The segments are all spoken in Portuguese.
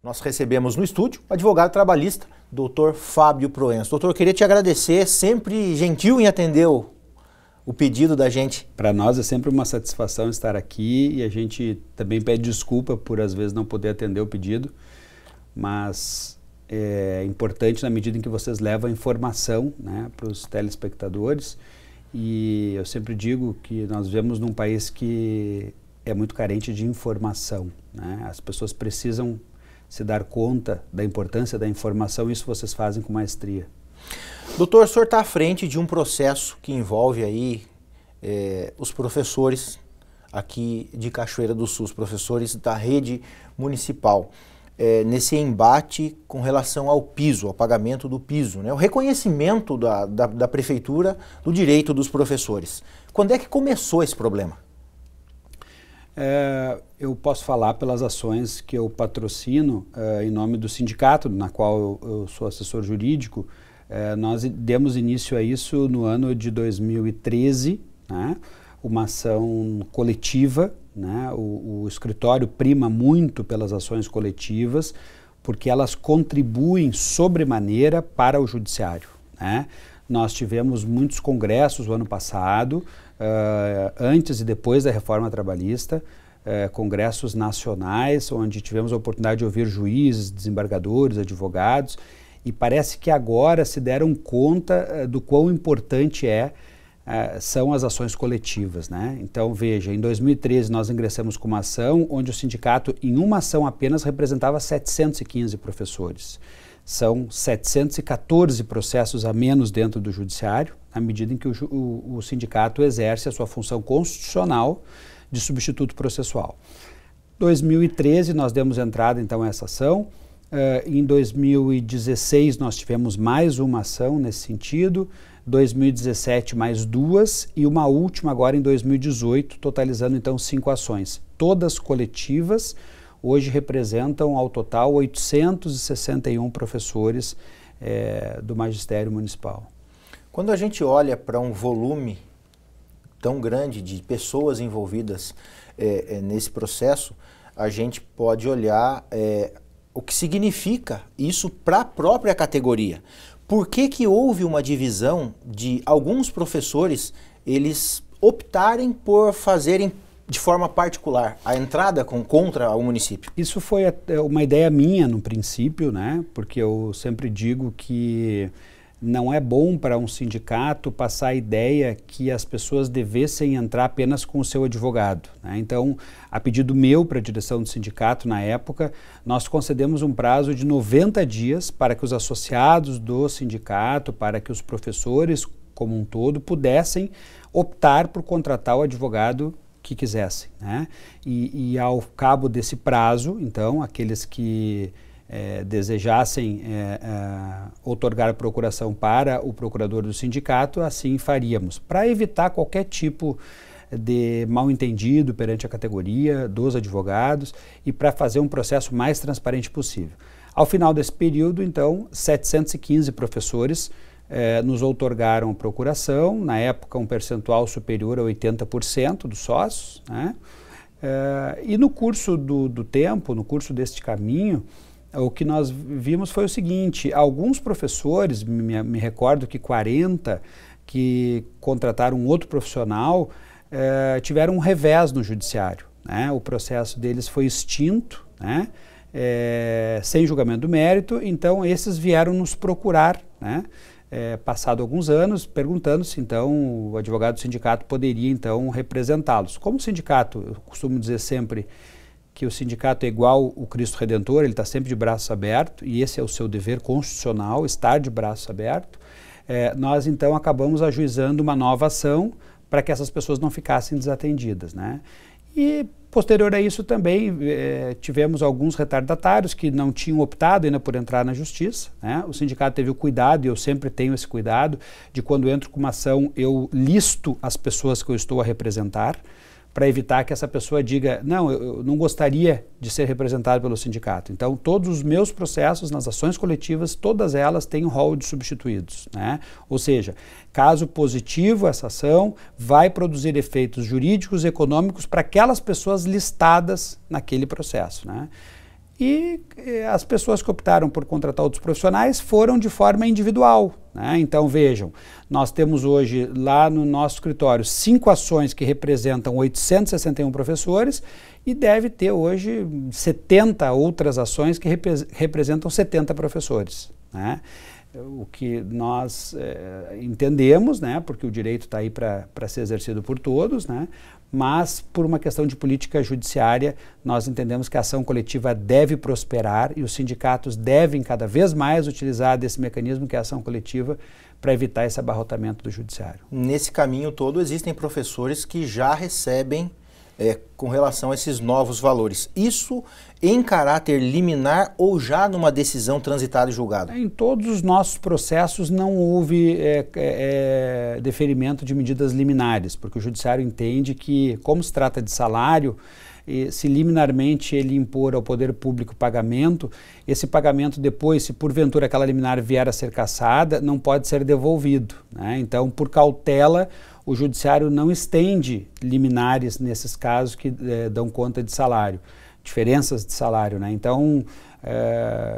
Nós recebemos no estúdio o advogado trabalhista, Dr. Fábio Proença. Doutor, eu queria te agradecer, sempre gentil em atender o pedido da gente. Para nós é sempre uma satisfação estar aqui e a gente também pede desculpa por às vezes não poder atender o pedido, mas é importante na medida em que vocês levam a informação, né, para os telespectadores, e eu sempre digo que nós vivemos num país que é muito carente de informação, né? As pessoas precisam se dar conta da importância da informação, e isso vocês fazem com maestria. Doutor, o senhor está à frente de um processo que envolve aí os professores aqui de Cachoeira do Sul, os professores da rede municipal, nesse embate com relação ao piso, ao pagamento do piso, né? O reconhecimento da prefeitura do direito dos professores. Quando é que começou esse problema? Eu posso falar pelas ações que eu patrocino em nome do sindicato, na qual eu sou assessor jurídico. Nós demos início a isso no ano de 2013, né? Uma ação coletiva, né? O escritório prima muito pelas ações coletivas, porque elas contribuem sobremaneira para o judiciário, né? Nós tivemos muitos congressos o ano passado, antes e depois da reforma trabalhista, congressos nacionais, onde tivemos a oportunidade de ouvir juízes, desembargadores, advogados, e parece que agora se deram conta do quão importante são as ações coletivas, né? Então, veja, em 2013 nós ingressamos com uma ação onde o sindicato, em uma ação apenas, representava 715 professores. São 714 processos a menos dentro do judiciário, à medida em que o sindicato exerce a sua função constitucional de substituto processual. Em 2013 nós demos entrada então a essa ação. Em 2016 nós tivemos mais uma ação nesse sentido, 2017 mais duas e uma última agora em 2018, totalizando então 5 ações, todas coletivas. Hoje representam ao total 861 professores do magistério municipal. Quando a gente olha para um volume tão grande de pessoas envolvidas nesse processo, a gente pode olhar o que significa isso para a própria categoria. Por que houve uma divisão de alguns professores eles optarem por fazerem de forma particular a entrada contra o município? Isso foi uma ideia minha no princípio, né? Porque eu sempre digo que não é bom para um sindicato passar a ideia que as pessoas devessem entrar apenas com o seu advogado, né? Então, a pedido meu para a direção do sindicato na época, nós concedemos um prazo de 90 dias para que os associados do sindicato, para que os professores como um todo pudessem optar por contratar o advogado que quisessem, né? E ao cabo desse prazo, então, aqueles que desejassem outorgar a procuração para o procurador do sindicato, assim faríamos, para evitar qualquer tipo de mal-entendido perante a categoria dos advogados e para fazer um processo mais transparente possível. Ao final desse período, então, 715 professores nos outorgaram a procuração, na época um percentual superior a 80% dos sócios, né? E no curso do tempo, no curso deste caminho, o que nós vimos foi o seguinte: alguns professores, me recordo que 40 que contrataram um outro profissional, tiveram um revés no judiciário, né? O processo deles foi extinto, né? Sem julgamento do mérito, então esses vieram nos procurar, né? Passado alguns anos, perguntando se então o advogado do sindicato poderia então representá-los. Como o sindicato, eu costumo dizer sempre que o sindicato é igual o Cristo Redentor, ele está sempre de braços abertos, e esse é o seu dever constitucional, estar de braços abertos. Nós então acabamos ajuizando uma nova ação para que essas pessoas não ficassem desatendidas, né? E posterior a isso também tivemos alguns retardatários que não tinham optado ainda por entrar na justiça, né? O sindicato teve o cuidado, e eu sempre tenho esse cuidado, de quando entro com uma ação eu listo as pessoas que eu estou a representar, para evitar que essa pessoa diga, não, eu não gostaria de ser representado pelo sindicato. Então, todos os meus processos nas ações coletivas, todas elas têm um rol de substituídos, né? Ou seja, caso positivo, essa ação vai produzir efeitos jurídicos e econômicos para aquelas pessoas listadas naquele processo, né? e as pessoas que optaram por contratar outros profissionais foram de forma individual, né? Então vejam, nós temos hoje lá no nosso escritório 5 ações que representam 861 professores e deve ter hoje 70 outras ações que representam 70 professores, né? O que nós entendemos, né, porque o direito está aí para ser exercido por todos, né, mas por uma questão de política judiciária, nós entendemos que a ação coletiva deve prosperar e os sindicatos devem cada vez mais utilizar desse mecanismo que é a ação coletiva para evitar esse abarrotamento do judiciário. Nesse caminho todo existem professores que já recebem com relação a esses novos valores. Isso em caráter liminar ou já numa decisão transitada e julgada? Em todos os nossos processos não houve deferimento de medidas liminares, porque o judiciário entende que, como se trata de salário, se liminarmente ele impor ao poder público pagamento, esse pagamento depois, se porventura aquela liminar vier a ser cassada, não pode ser devolvido, né? Então, por cautela, o judiciário não estende liminares nesses casos que dão conta de salário, diferenças de salário, né? Então,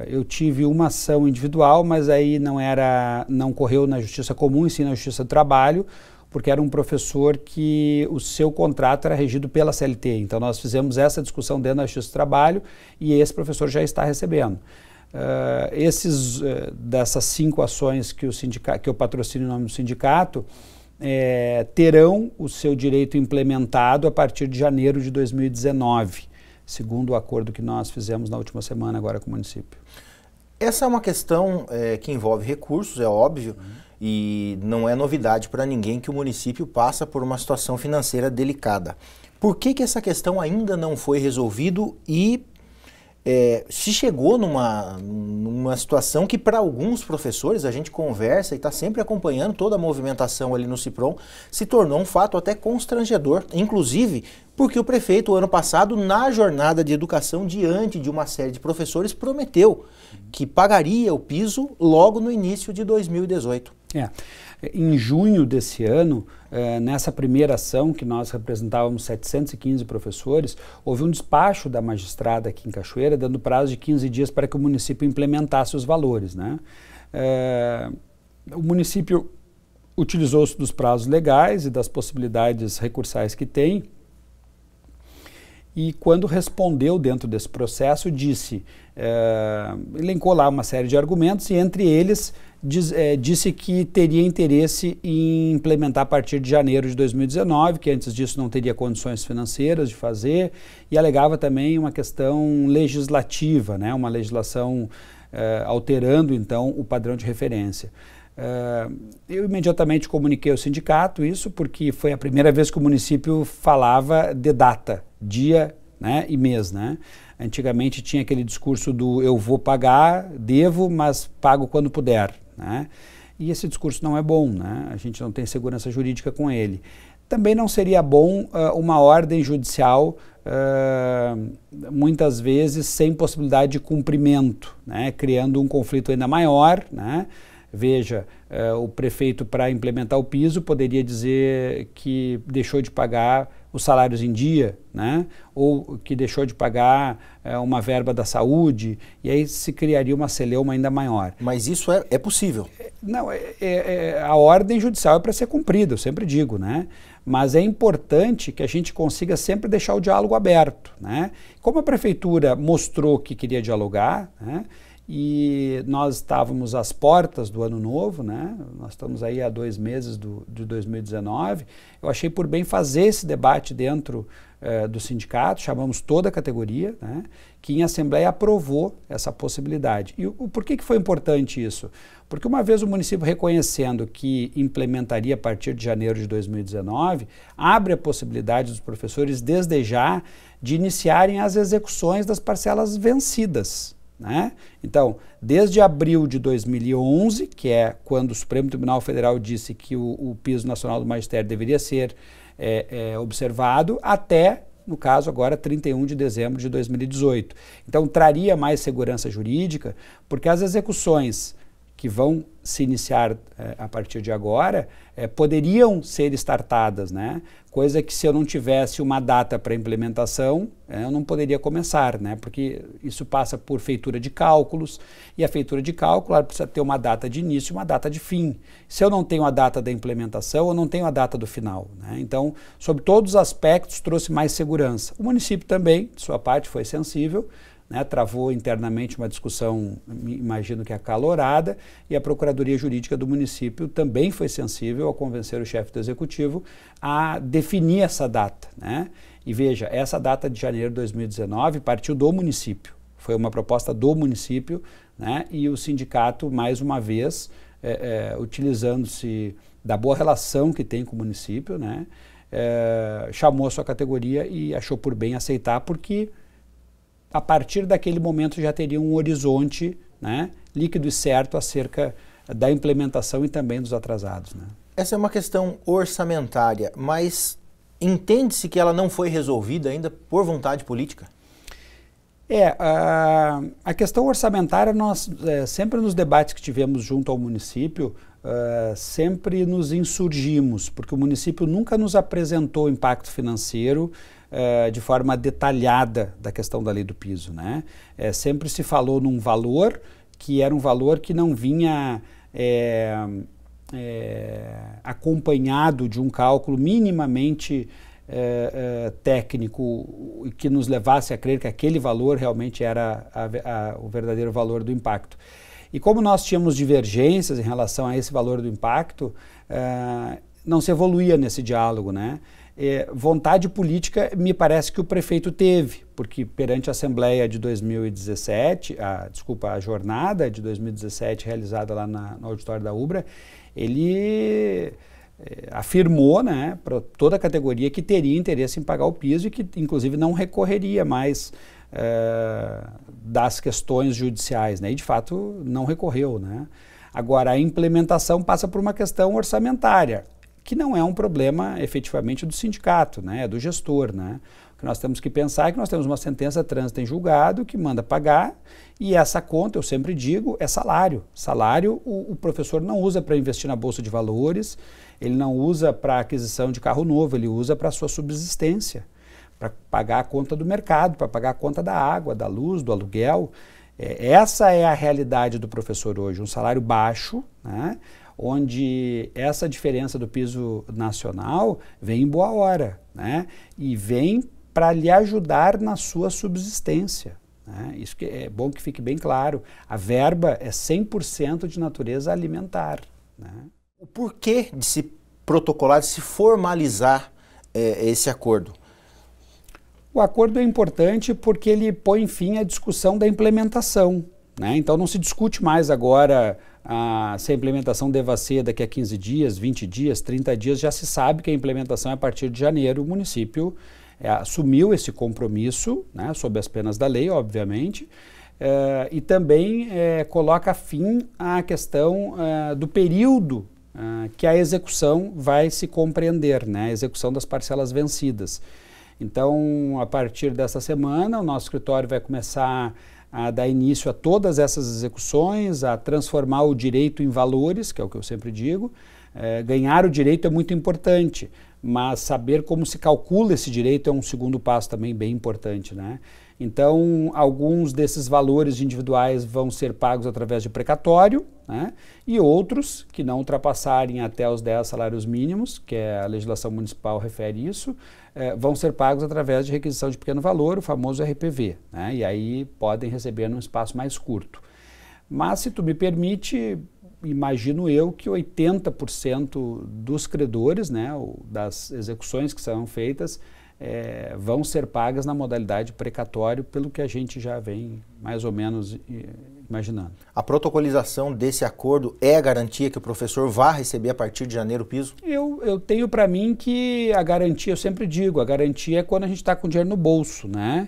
eu tive uma ação individual, mas aí não correu na Justiça Comum, e sim na Justiça do Trabalho, porque era um professor que o seu contrato era regido pela CLT. Então, nós fizemos essa discussão dentro da Justiça do Trabalho e esse professor já está recebendo. Dessas 5 ações que eu patrocino em nome do sindicato, terão o seu direito implementado a partir de janeiro de 2019, segundo o acordo que nós fizemos na última semana agora com o município. Essa é uma questão que envolve recursos, é óbvio, e não é novidade para ninguém que o município passa por uma situação financeira delicada. Por que essa questão ainda não foi resolvida e se chegou numa situação que para alguns professores, a gente conversa e está sempre acompanhando toda a movimentação ali no CIPROM, se tornou um fato até constrangedor, inclusive porque o prefeito, ano passado, na jornada de educação, diante de uma série de professores, prometeu que pagaria o piso logo no início de 2018. Em junho desse ano, nessa primeira ação, que nós representávamos 715 professores, houve um despacho da magistrada aqui em Cachoeira, dando prazo de 15 dias para que o município implementasse os valores, né? O município utilizou-se dos prazos legais e das possibilidades recursais que tem, e quando respondeu dentro desse processo, elencou lá uma série de argumentos e entre eles disse que teria interesse em implementar a partir de janeiro de 2019, que antes disso não teria condições financeiras de fazer, e alegava também uma questão legislativa, né, uma legislação alterando então o padrão de referência. Eu imediatamente comuniquei ao sindicato isso, porque foi a primeira vez que o município falava de data, dia, né, e mês, né? Antigamente tinha aquele discurso do eu vou pagar, devo, mas pago quando puder, né? E esse discurso não é bom, né? A gente não tem segurança jurídica com ele. Também não seria bom uma ordem judicial, muitas vezes sem possibilidade de cumprimento, né? Criando um conflito ainda maior, né? Veja, o prefeito, para implementar o piso, poderia dizer que deixou de pagar os salários em dia, né? Ou que deixou de pagar uma verba da saúde, e aí se criaria uma celeuma ainda maior. Mas isso é possível? Não, a ordem judicial é para ser cumprida, eu sempre digo, né? Mas é importante que a gente consiga sempre deixar o diálogo aberto, né? Como a prefeitura mostrou que queria dialogar, né? E nós estávamos às portas do ano novo, né? Nós estamos aí há 2 meses de 2019, eu achei por bem fazer esse debate dentro do sindicato, chamamos toda a categoria, né? Que em assembleia aprovou essa possibilidade. E por que foi importante isso? Porque uma vez o município reconhecendo que implementaria a partir de janeiro de 2019, abre a possibilidade dos professores desde já de iniciarem as execuções das parcelas vencidas, né? Então, desde abril de 2011, que é quando o Supremo Tribunal Federal disse que o piso nacional do magistério deveria ser observado, até, no caso agora, 31 de dezembro de 2018. Então, traria mais segurança jurídica, porque as execuções que vão se iniciar a partir de agora, poderiam ser startadas, né? Coisa que se eu não tivesse uma data para implementação, eu não poderia começar, né? Porque isso passa por feitura de cálculos, e a feitura de cálculo precisa ter uma data de início e uma data de fim. Se eu não tenho a data da implementação, eu não tenho a data do final, né? Então, sobre todos os aspectos, trouxe mais segurança. O município também, de sua parte, foi sensível, né, travou internamente uma discussão, imagino que acalorada, e a Procuradoria Jurídica do município também foi sensível ao convencer o chefe do Executivo a definir essa data, né? E veja, essa data de janeiro de 2019 partiu do município, foi uma proposta do município, né? E o sindicato, mais uma vez, utilizando-se da boa relação que tem com o município, né, chamou a sua categoria e achou por bem aceitar, porque a partir daquele momento já teria um horizonte, né, líquido e certo acerca da implementação e também dos atrasados, né? Essa é uma questão orçamentária, mas entende-se que ela não foi resolvida ainda por vontade política? A questão orçamentária, nós sempre nos debates que tivemos junto ao município, sempre nos insurgimos, porque o município nunca nos apresentou o impacto financeiro de forma detalhada da questão da lei do piso, né? Sempre se falou num valor que era um valor que não vinha acompanhado de um cálculo minimamente técnico que nos levasse a crer que aquele valor realmente era o verdadeiro valor do impacto. E como nós tínhamos divergências em relação a esse valor do impacto, não se evoluía nesse diálogo, né? Vontade política me parece que o prefeito teve, porque perante a Assembleia de 2017, a jornada de 2017 realizada lá no auditório da UBRA, ele afirmou, né, para toda a categoria que teria interesse em pagar o piso e que inclusive não recorreria mais das questões judiciais, né, e de fato não recorreu, né. Agora, a implementação passa por uma questão orçamentária, que não é um problema efetivamente do sindicato, né, é do gestor, né. O que nós temos que pensar é que nós temos uma sentença trânsito em julgado que manda pagar, e essa conta, eu sempre digo, é salário. Salário o professor não usa para investir na Bolsa de Valores, ele não usa para aquisição de carro novo, ele usa para a sua subsistência, para pagar a conta do mercado, para pagar a conta da água, da luz, do aluguel. Essa é a realidade do professor hoje, um salário baixo, né, onde essa diferença do piso nacional vem em boa hora, né, e vem para lhe ajudar na sua subsistência, né. Isso que é bom que fique bem claro, a verba é 100% de natureza alimentar, né. O porquê de se protocolar, de se formalizar esse acordo? O acordo é importante porque ele põe fim à discussão da implementação, né? Então não se discute mais agora se a implementação deva ser daqui a 15 dias, 20 dias, 30 dias, já se sabe que a implementação é a partir de janeiro. O município assumiu esse compromisso, né, sob as penas da lei, obviamente, e também coloca fim à questão do período que a execução vai se compreender, né, a execução das parcelas vencidas. Então, a partir dessa semana, o nosso escritório vai começar a dar início a todas essas execuções, a transformar o direito em valores, que é o que eu sempre digo. Ganhar o direito é muito importante, mas saber como se calcula esse direito é um segundo passo também bem importante, né? Então, alguns desses valores individuais vão ser pagos através de precatório, né? E outros, que não ultrapassarem até os 10 salários mínimos, que a legislação municipal refere isso, vão ser pagos através de requisição de pequeno valor, o famoso RPV, né? E aí podem receber num espaço mais curto. Mas, se tu me permite, imagino eu que 80% dos credores, né, das execuções que serão feitas, vão ser pagas na modalidade precatório, pelo que a gente já vem mais ou menos imaginando. A protocolização desse acordo é a garantia que o professor vai receber a partir de janeiro o piso? Eu tenho para mim que a garantia, eu sempre digo, a garantia é quando a gente está com dinheiro no bolso, né?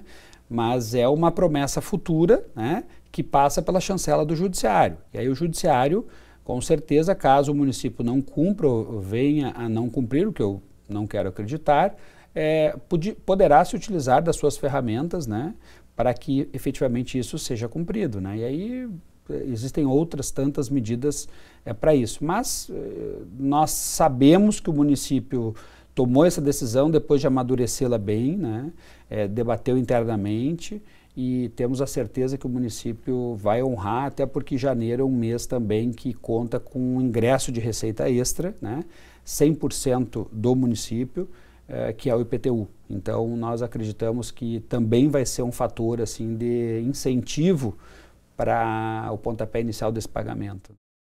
Mas é uma promessa futura, né, que passa pela chancela do judiciário. E aí o judiciário, com certeza, caso o município não cumpra ou venha a não cumprir, o que eu não quero acreditar, poderá se utilizar das suas ferramentas, né, para que efetivamente isso seja cumprido, né? E aí existem outras tantas medidas para isso. Mas nós sabemos que o município tomou essa decisão depois de amadurecê-la bem, né? Debateu internamente e temos a certeza que o município vai honrar, até porque janeiro é um mês também que conta com um ingresso de receita extra, né? 100% do município, que é o IPTU. Então, nós acreditamos que também vai ser um fator assim, de incentivo para o pontapé inicial desse pagamento.